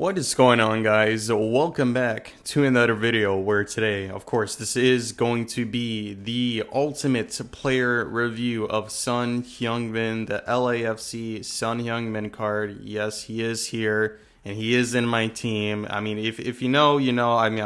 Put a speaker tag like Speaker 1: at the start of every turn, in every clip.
Speaker 1: What is going on, guys? Welcome back to another video where today, of course, this is going to be the ultimate player review of Son Heung-min, the LAFC Son Heung-min card. Yes, he is here and he is in my team. I mean, if you know, you know. I mean,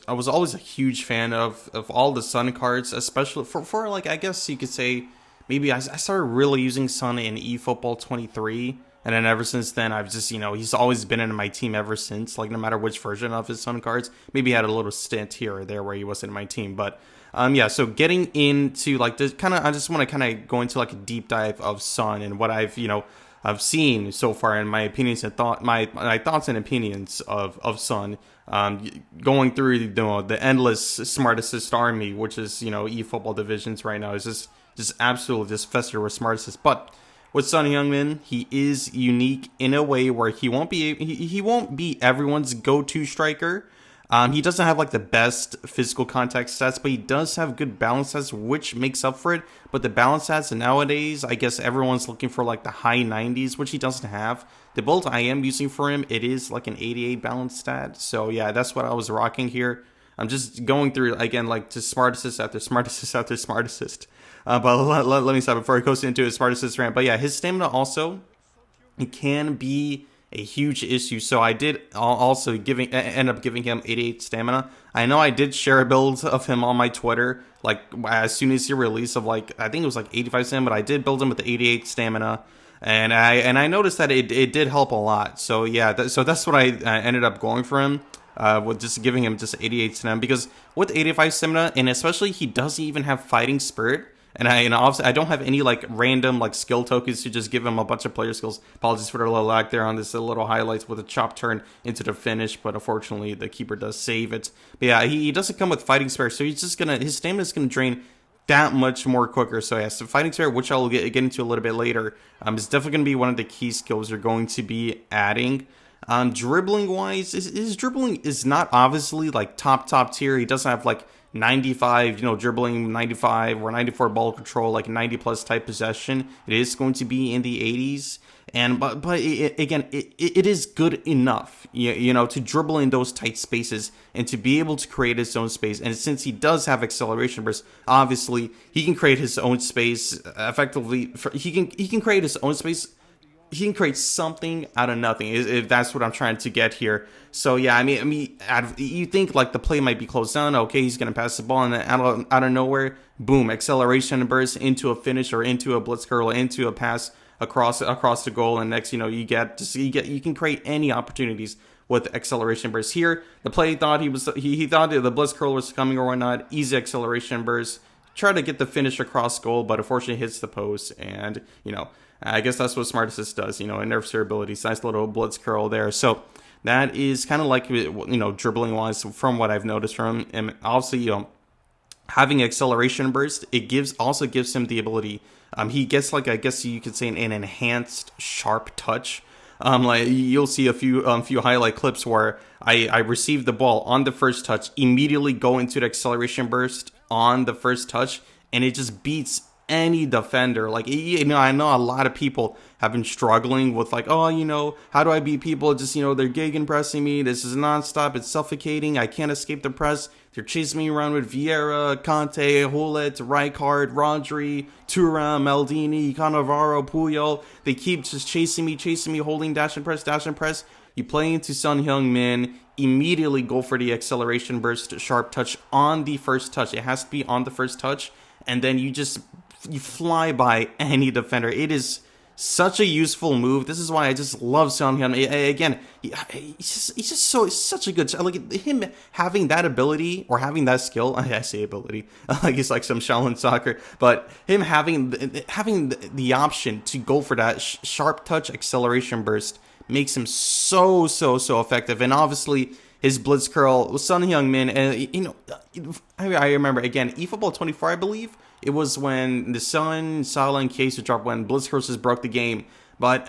Speaker 1: I was always a huge fan of all the Son cards, especially for like, I guess you could say maybe I started really using Son in eFootball 23. And then ever since then, I've just, he's always been in my team ever since, like no matter which version of his Sun cards. Maybe he had a little stint here or there where he wasn't in my team. But yeah, so getting into like this I just want to kind of go into like a deep dive of Sun and what I've seen so far and my opinions and my thoughts and opinions of Sun. Going through the endless Smart Assist army, which is, eFootball divisions right now, is just absolutely just fester with Smart Assist. But with Son Heung-min, he is unique in a way where he won't be everyone's go-to striker. He doesn't have like the best physical contact stats, but he does have good balance stats, which makes up for it. But the balance stats nowadays, I guess everyone's looking for like the high 90s, which he doesn't have. The build I am using for him, it is like an 88 balance stat. So yeah, that's what I was rocking here. I'm just going through again, like just Smart Assist after Smart Assist after Smart Assist. But let me stop before I go into his Smart Assist rant. But yeah, his stamina also, it can be a huge issue. So I did also end up giving him 88 stamina. I know I did share a build of him on my Twitter, like as soon as he released of like, I think it was like 85 stamina, but I did build him with the 88 stamina. And I noticed that it did help a lot. So yeah, so that's what I ended up going for him. With just giving him just 88 stamina, because with 85 stamina, and especially he doesn't even have fighting spirit, and obviously I don't have any like random like skill tokens to just give him a bunch of player skills. Apologies for the little lag there on this little highlights with a chop turn into the finish, but unfortunately the keeper does save it. But yeah, he doesn't come with fighting spirit, so his stamina is gonna drain that much more quicker. So yeah, so fighting spirit, which I'll get into a little bit later, is definitely gonna be one of the key skills you're going to be adding. Dribbling wise, his dribbling is not obviously like top tier. He doesn't have like 95, dribbling 95 or 94 ball control, like 90 plus type possession. It is going to be in the 80s, and but it is good enough, to dribble in those tight spaces and to be able to create his own space. And since he does have acceleration burst, obviously he can create his own space effectively. He can create his own space. He can create something out of nothing, if that's what I'm trying to get here. So yeah, I mean, you think like the play might be closed down. Okay, he's gonna pass the ball, and then out of nowhere, boom, acceleration burst into a finish or into a blitz curl, into a pass across the goal, and next, you can create any opportunities with acceleration burst. Here, the play thought he thought the blitz curl was coming or whatnot. Easy acceleration burst, try to get the finish across goal, but unfortunately hits the post, and I guess that's what Smart Assist does, it nerfs your abilities. Nice little blitz curl there. So that is kind of like, dribbling wise from what I've noticed from him. And obviously, having acceleration burst, it also gives him the ability. He gets like, I guess you could say an enhanced sharp touch. Like you'll see a few highlight clips where I receive the ball on the first touch, immediately go into the acceleration burst on the first touch, and it just beats any defender. Like, I know a lot of people have been struggling with like, oh, how do I beat people? Just, they're gegenpressing me. This is nonstop. It's suffocating. I can't escape the press. They're chasing me around with Vieira, Conte, Hullet, Rijkaard, Rodri, Thuram, Maldini, Cannavaro, Puyol. They keep just chasing me, holding dash and press. You play into Son Heung-min, immediately go for the acceleration burst, sharp touch on the first touch. It has to be on the first touch, and then you fly by any defender. It is such a useful move. This is why I just love Son Heung-min. Again, he's such a good, like him having that ability or having that skill. I say ability, like he's like some Shaolin soccer, but him having the option to go for that sharp touch acceleration burst makes him so effective. And obviously his blitz curl with Son Heung-min, and I remember again, eFootball 24, I believe. It was when the Son, Salah, and Case dropped when blitz curls broke the game. But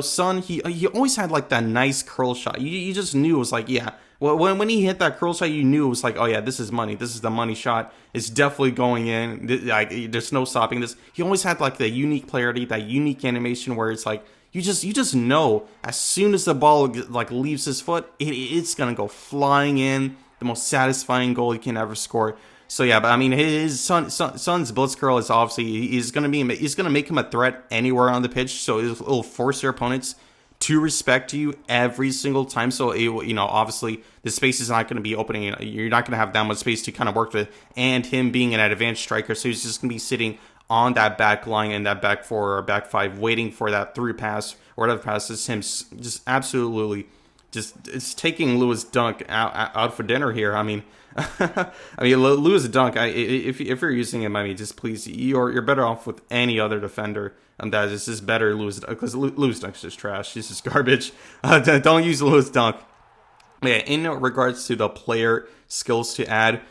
Speaker 1: Son, he always had like that nice curl shot. You just knew it was like, yeah. Well, when he hit that curl shot, you knew it was like, oh yeah, this is money. This is the money shot. It's definitely going in. Like, there's no stopping this. He always had like the unique clarity, that unique animation where it's like you just know as soon as the ball like leaves his foot, it's gonna go flying in. The most satisfying goal you can ever score. So yeah, but I mean, his son's blitz curl is obviously he's gonna make him a threat anywhere on the pitch. So it'll force your opponents to respect you every single time. So obviously the space is not going to be opening. You're not going to have that much space to kind of work with. And him being an advanced striker, so he's just going to be sitting on that back line and that back four or back five, waiting for that through pass or whatever pass is him. Just absolutely, it's taking Lewis Dunk out for dinner here. I mean, Lewis Dunk. If you're using him, I mean, just please, you're better off with any other defender. That is just better, because Lewis Dunk's just trash. This is garbage. Don't use Lewis Dunk. Yeah, in regards to the player skills to add,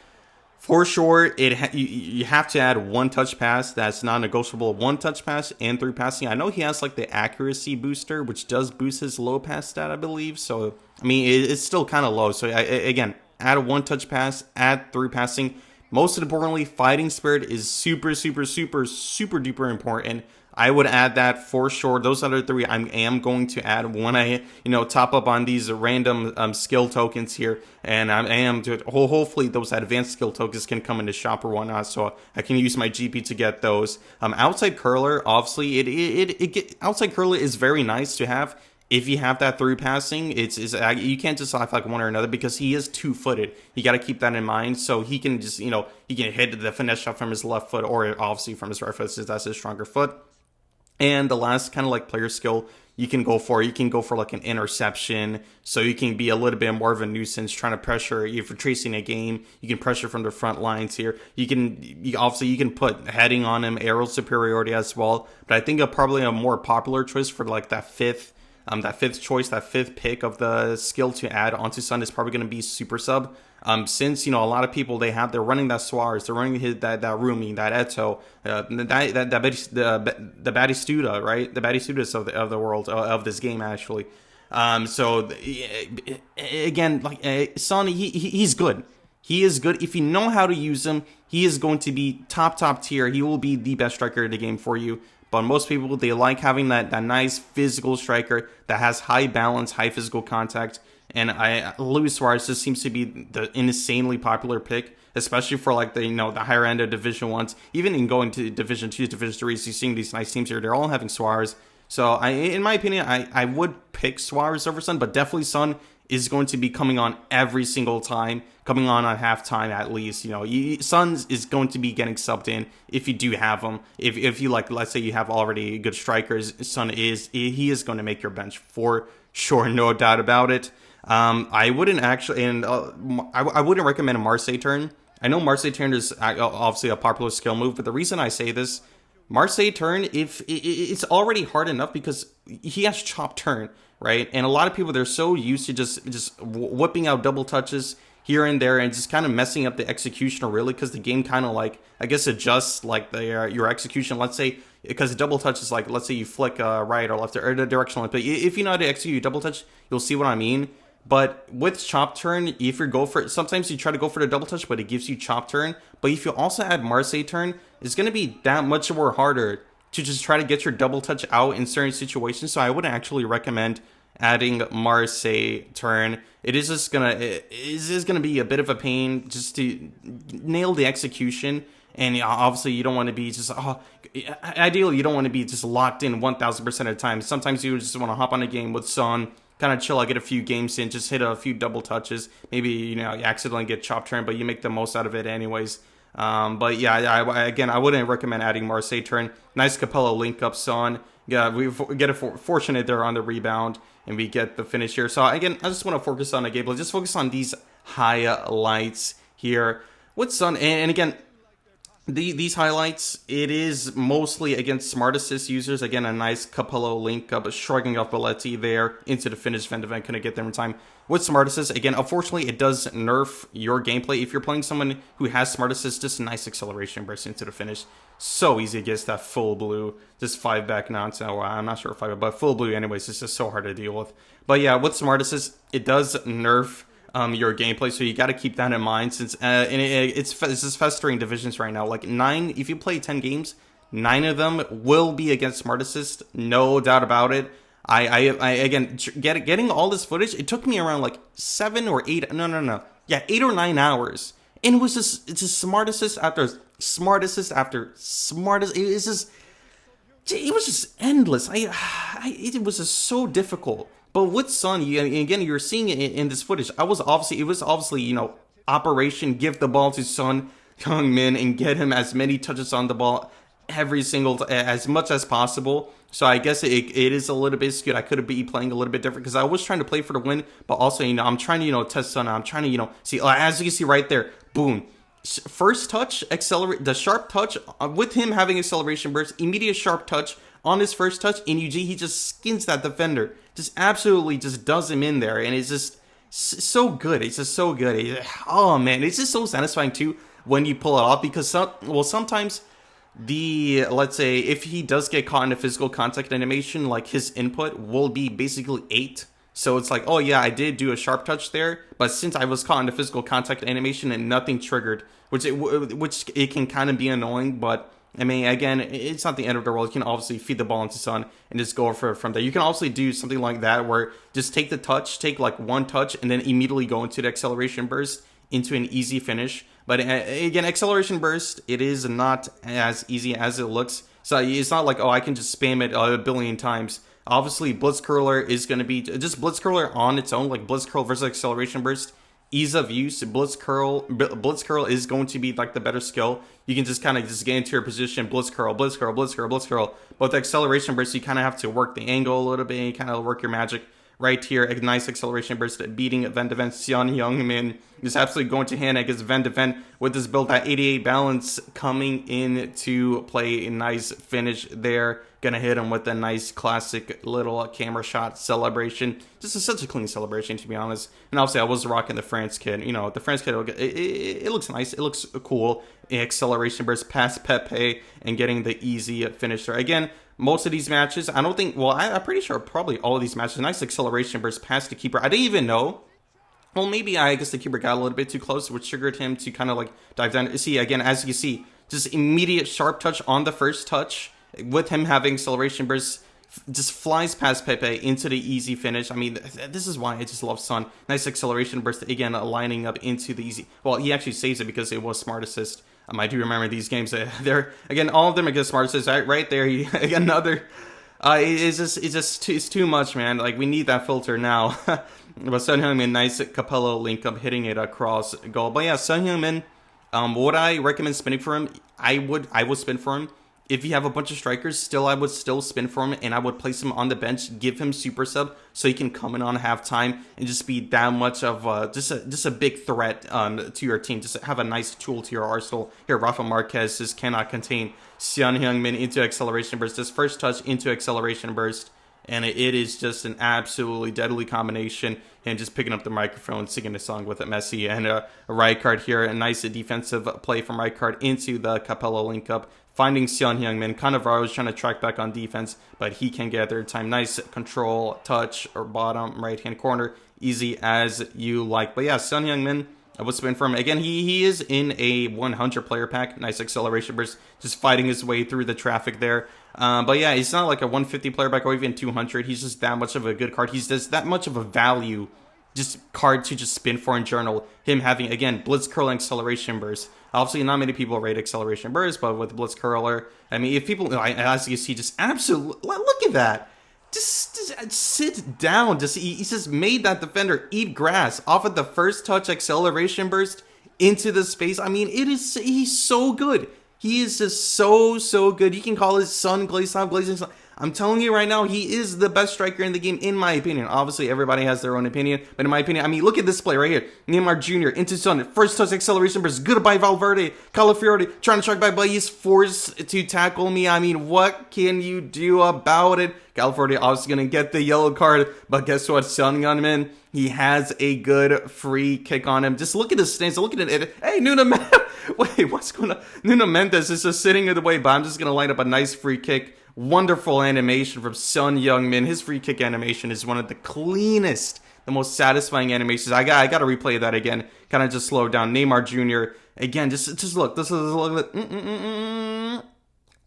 Speaker 1: for sure, you have to add one touch pass. That's non-negotiable. One touch pass and through passing. I know he has like the accuracy booster, which does boost his low pass stat, I believe. So I mean, it's still kind of low. So again, add a one touch pass, add through passing. Most importantly, fighting spirit is super duper important. I would add that for sure. Those other three I am going to add when I top up on these random skill tokens here, and I am to hopefully those advanced skill tokens can come into shop or whatnot, so I can use my GP to get those. Outside curler, obviously outside curler is very nice to have. If you have that through passing, you can't just select like one or another because he is 2-footed. You got to keep that in mind. So he can just he can hit the finesse shot from his left foot or obviously from his right foot, since that's his stronger foot. And the last kind of like player skill you can go for like an interception, so you can be a little bit more of a nuisance trying to pressure. If you're tracing a game, you can pressure from the front lines here. You can put heading on him, aerial superiority as well. But I think probably a more popular choice for like that fifth pick of the skill to add onto Sun is probably going to be super sub. Since a lot of people they're running that Suarez, they're running that Rumi, that Eto, the Batistuta, right? The Batistutas of the world of this game actually. So again, like Son, he's good. He is good if you know how to use him. He is going to be top tier. He will be the best striker in the game for you. But most people, they like having that nice physical striker that has high balance, high physical contact. And Luis Suarez just seems to be the insanely popular pick, especially for like the higher end of Division 1s. Even in going to Division 2s, Division 3s, you're seeing these nice teams here. They're all having Suarez. So in my opinion, I would pick Suarez over Son, but definitely Son is going to be coming on every single time, coming on halftime at least. Son is going to be getting subbed in if you do have him. If you like, let's say you have already good strikers, Son is going to make your bench for sure, no doubt about it. I wouldn't actually, and I wouldn't recommend a Marseille turn. I know Marseille turn is obviously a popular skill move, but the reason I say this, Marseille turn, if it's already hard enough because he has chop turn, right? And a lot of people, they're so used to just whipping out double touches here and there and just kind of messing up the execution, really, because the game kind of like, I guess, adjusts like your execution. Let's say, because double touch is like, let's say you flick right or left or the directional, but if you know how to execute double touch, you'll see what I mean. But with chop turn, if you go for it, sometimes you try to go for the double touch, but it gives you chop turn. But if you also add Marseille turn, it's going to be that much more harder to just try to get your double touch out in certain situations. So I wouldn't actually recommend adding Marseille turn. It is just gonna be a bit of a pain just to nail the execution. And obviously, you don't want to be just ideally you don't want to be just locked in 1,000% of the time. Sometimes you just want to hop on a game with Son, kind of chill. I get a few games in, just hit a few double touches. Maybe you accidentally get chop turn, but you make the most out of it anyways. But yeah, I wouldn't recommend adding Marseille turn. Nice Capello link up Son. Yeah, we get fortunate there on the rebound, and we get the finish here. So again, I just want to focus on the gameplay. Just focus on these highlights here with Son. And again, these highlights, it is mostly against Smart Assist users. Again, a nice Capello link up, shrugging off Belletti there into the finish. Van couldn't get there in time. With Smart Assist, again, unfortunately, it does nerf your gameplay. If you're playing someone who has Smart Assist, just a nice acceleration burst into the finish. So easy against that full blue. Just 5 back nonsense. Well, I'm not sure if 5, but full blue anyways. It's just so hard to deal with. But yeah, with Smart Assist, it does nerf your gameplay, so you got to keep that in mind, since it's just festering divisions right now. Like 9, if you play 10 games, 9 of them will be against Smart Assist, no doubt about it. Again, getting all this footage, it took me around like 7 or 8, no, yeah, 8 or 9 hours. And it was just smart assist after smart assist after smart assist. It was just endless. It was just so difficult. But with Son, again, you're seeing it in this footage. It was obviously, Operation give the ball to Son Heung-min and get him as many touches on the ball as much as possible. So I guess it is a little bit skewed. I could be playing a little bit different because I was trying to play for the win, but also, I'm trying to, test Son. I'm trying to, see, as you can see right there, boom. First touch, accelerate, the sharp touch with him having acceleration burst, immediate sharp touch on his first touch, and he just skins that defender. Just absolutely just does him in there, and it's just so good. It's just so good. Oh man, it's just so satisfying too when you pull it off because sometimes let's say if he does get caught in a physical contact animation, like his input will be basically 8. So it's like, oh yeah, I did do a sharp touch there, but since I was caught in the physical contact animation and nothing triggered, which it can kind of be annoying, but I mean, again, it's not the end of the world. You can obviously feed the ball into Son and just go for it from there. You can obviously do something like that where just take like one touch and then immediately go into the acceleration burst into an easy finish. But again, acceleration burst, it is not as easy as it looks. So it's not like, oh, I can just spam it a billion times. Obviously, Blitz Curler is going to be just Blitz Curler on its own, like Blitz Curl versus acceleration burst. Ease of use, Blitz Curl is going to be like the better skill. You can just kind of just get into your position, Blitz Curl. But with the acceleration burst, you kind of have to work the angle a little bit. You kind of work your magic right here. A nice acceleration burst beating Van de Ven. Son Heung-min is absolutely going to hand against Van de Ven with this build at 88 balance coming in to play a nice finish there. Gonna hit him with a nice classic little camera shot celebration. Just such a clean celebration, to be honest. And obviously, I was rocking the France kit. The France kit, it looks nice. It looks cool. Acceleration burst past Pepe and getting the easy finisher. Again, most of these matches, I don't think, well, I'm pretty sure probably all of these matches, nice acceleration burst past the keeper. I didn't even know. Well, maybe I guess the keeper got a little bit too close, which triggered him to kind of like dive down. See, again, as you can see, just immediate sharp touch on the first touch. With him having acceleration burst, just flies past Pepe into the easy finish. I mean, this is why I just love Son. Nice acceleration burst, again, lining up into the easy. Well, he actually saves it because it was smart assist. I do remember these games. They're, again, all of them are good smart assist. Right there, another. It's too much, man. Like, we need that filter now. But Son Heung-min, nice Capello link up, hitting it across goal. But yeah, Son Heung-min, would I recommend spinning for him? I would spin for him. If you have a bunch of strikers, I would still spin for him, and I would place him on the bench, give him super sub, so he can come in on halftime and just be that much of just a big threat to your team. Just have a nice tool to your arsenal. Here, Rafa Marquez just cannot contain Son Heung-min into acceleration burst. This first touch into acceleration burst, and it is just an absolutely deadly combination. And just picking up the microphone, singing a song with it, Messi and Rijkaard here. A nice defensive play from Rijkaard into the Capello link up. Finding Son Heung-min, kind of I was trying to track back on defense, but he can get there in time. Nice control, touch, or bottom right-hand corner. Easy as you like. But yeah, Son Heung-min, I would spin for him. Again, he is in a 100 player pack. Nice acceleration burst, just fighting his way through the traffic there. But yeah, he's not like a 150 player pack or even 200. He's just that much of a good card. He's just that much of a value just card to just spin for in journal. Him having, again, Blitz Curling acceleration burst. Obviously, not many people rate acceleration burst, but with Blitz Curler, I mean, if people, as you see, just absolutely, look at that. Just sit down. He just made that defender eat grass off of the first touch acceleration burst into the space. I mean, he's so good. He is just so good. You can call his son Glazing Son. I'm telling you right now, he is the best striker in the game, in my opinion. Obviously, everybody has their own opinion, but in my opinion, I mean, look at this play right here. Neymar Jr. into Son, first touch acceleration burst, good by Valverde. Calafiori trying to strike back, but he's forced to tackle me. I mean, what can you do about it? Calafiori obviously going to get the yellow card, but guess what? Son Heung-min, he has a good free kick on him. Just look at his stance. Look at it. Hey, Nuno Mendes. Wait, what's going on? Nuno Mendes is just sitting in the way, but I'm just going to line up a nice free kick. Wonderful animation from Son Heung-min. His free kick animation is one of the cleanest, the most satisfying animations. I got to replay that again. Kind of just slow down. Neymar Jr. Again, just look. This is look.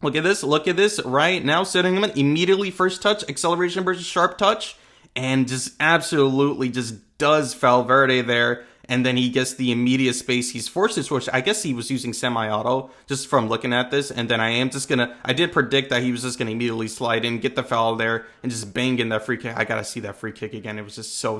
Speaker 1: Look at this right now. Setting him in immediately first touch, acceleration versus sharp touch, and just absolutely just does Valverde there. And then he gets the immediate space. He's forced to switch. I guess he was using semi-auto just from looking at this. And then I did predict that he was just gonna immediately slide in, get the foul there, and just bang in that free kick. I gotta see that free kick again. It was just so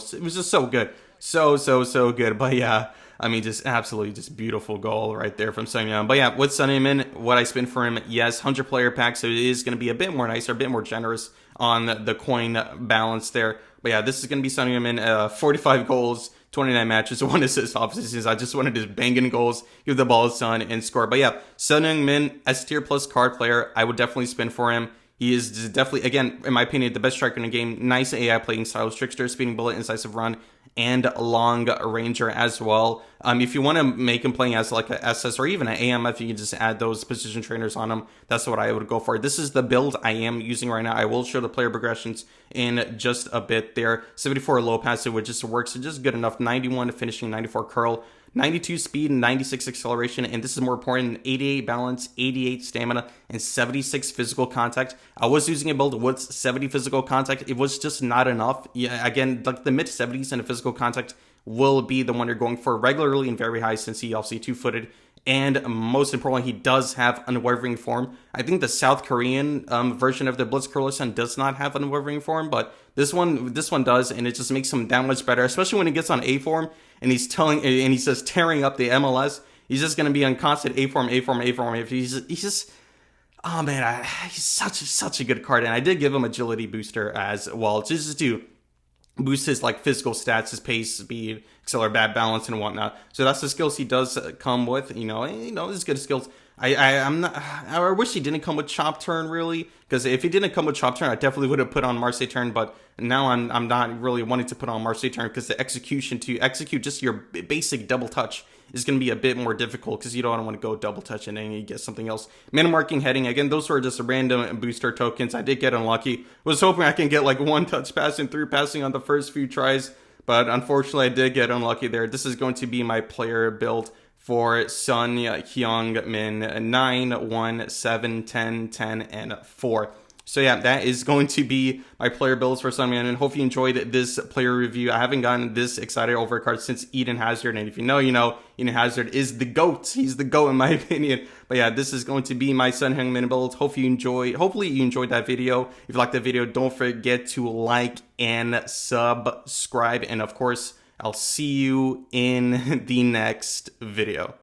Speaker 1: good. So good. But yeah, I mean, just absolutely just beautiful goal right there from Son Heung-min. But yeah, with Son Heung-min, what I spent for him, yes, 100 player pack, so it is going to be a bit more nicer, a bit more generous on the coin balance there. But yeah, this is going to be Son Heung-min, 45 goals, 29 matches, 1 assist off seasons. I just wanted to bang in goals, give the ball to Son, and score. But yeah, Son Heung-min, S tier plus card player, I would definitely spin for him. He is definitely, again, in my opinion, the best striker in the game. Nice AI playing style, trickster, speeding bullet, incisive run, and long ranger as well. If you want to make him playing as like a SS or even an AMF, you can just add those position trainers on him. That's what I would go for. This is the build I am using right now. I will show the player progressions in just a bit there. 74 low passive, which just works. It's just good enough. 91 finishing, 94 curl. 92 speed and 96 acceleration, and this is more important, 88 balance, 88 stamina, and 76 physical contact. I was using a build with 70 physical contact. It was just not enough. Yeah, again, like the mid 70s and the physical contact will be the one you're going for regularly and very high, since he obviously two-footed. And most importantly, he does have unwavering form. I think the South Korean version of the Blitz Curler does not have unwavering form, but this one does, and it just makes him that much better, especially when he gets on A form and he's just tearing up the MLS. He's just going to be on constant A form. He's just, oh man, he's such a good card, and I did give him agility booster as well, just to boost his like physical stats, his pace, speed, accelerate, bad balance, and whatnot. So that's the skills he does come with. His good skills. I wish he didn't come with chop turn, really, because if he didn't come with chop turn, I definitely would have put on Marseille turn. But now I'm not really wanting to put on Marseille turn, because the execution to execute just your basic double touch is going to be a bit more difficult, because you don't want to go double touch and then you get something else. Mana marking, heading, again, those were just random booster tokens. I did get unlucky. Was hoping I can get like 1 touch passing through passing on the first few tries, but unfortunately I did get unlucky there. This is going to be my player build for Son Heung-min, 9, 1, 7, 10, 10, and 4. So yeah, that is going to be my player builds for Son Heung-min, and hope you enjoyed this player review. I haven't gotten this excited over a card since Eden Hazard, and if you know, you know. Eden Hazard is the GOAT. He's the GOAT in my opinion. But yeah, this is going to be my Son Heung-min build. Hopefully you enjoyed that video. If you liked the video, don't forget to like and subscribe, and of course, I'll see you in the next video.